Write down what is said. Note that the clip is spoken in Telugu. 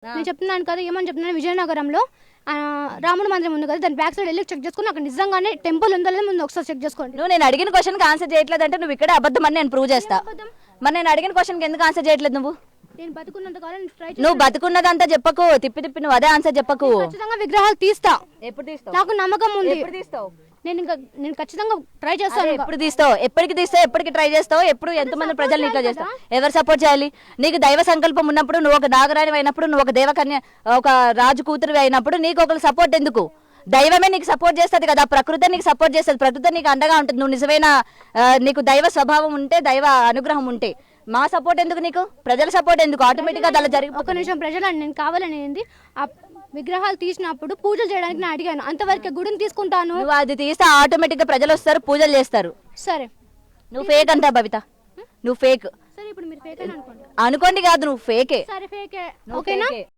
నేను చెప్తున్నాను కదా, ఏమని చెప్తున్నాను, విజయనగరంలో రాముడు మందిరం ఉంది కదా, దాని బ్యాక్ సైడ్ వెళ్ళి చెక్ చేసుకుని అక్కడ నిజంగానే టెంపుల్ ఉందో లేదో ముందు ఒకసారి చెక్ చేసుకోండి. నువ్వు నేను అడిగిన క్వశ్చన్కి ఆన్సర్ చేయట్లేదు అంటే నువ్వు ఇక్కడే అబద్ధం అని నేను ప్రూవ్ చేస్తా. మరి నేను అడిగిన క్వశ్చన్కి ఎందుకు ఆన్సర్ చేయట్లేదు నువ్వు? నేను బతుకున్నంత కాలం ట్రై నువ్వు బతుకున్నదంతా చెప్పకు, తిప్పి నువ్వు అదే ఆన్సర్ చెప్పకు. ఖచ్చితంగా విగ్రహాలు తీస్తా. ఎప్పుడు తీస్తావు? నాకు నమ్మకం ఉంది. ఎప్పుడు తీస్తావు? నేను ఖచ్చితంగా ట్రై చేస్తాను. ఎప్పుడు తీస్తావు? ఎప్పటికి తీస్తావు? ఎప్పటికి ట్రై చేస్తావు? ఎప్పుడు ఎంతమంది ప్రజలు ఇట్లా చేస్తావు? ఎవరు సపోర్ట్ చేయాలి? నీకు దైవ సంకల్పం ఉన్నప్పుడు, నువ్వు ఒక నాగరాణి అయినప్పుడు, నువ్వు ఒక దేవకన్య, ఒక రాజు కూతురు అయినప్పుడు నీకు ఒకరు సపోర్ట్ ఎందుకు? దైవమే నీకు సపోర్ట్ చేస్తుంది కదా, ప్రకృతి నీకు సపోర్ట్ చేస్తుంది, ప్రకృతి నీకు అండగా ఉంటుంది. నువ్వు నిజమైన నీకు దైవ స్వభావం ఉంటే, దైవ అనుగ్రహం ఉంటే మా సపోర్ట్ ఎందుకు? నీకు ప్రజల సపోర్ట్ ఎందుకు? ఆటోమేటిక్ గా అలా జరిగి ఒక నిమిషం, ప్రజలు నేను కావాలని ఏంది ఆ విగ్రహాలు తీసినప్పుడు పూజలు చేయడానికి నేను అడిగాను, అంతవరకు గుడిని తీసుకుంటాను. నువ్వు అది తీస్తే ఆటోమేటిక్ గా ప్రజలు వస్తారు, పూజలు చేస్తారు. సరే, నువ్వు ఫేక్ అంటా బబిత, నువ్వు ఫేక్. సరే ఇప్పుడు మీరు ఫేక్ అనుకోండి. అనుకోండి కాదు, నువ్వు ఫేకే. సరే ఫేకే, ఓకేనా?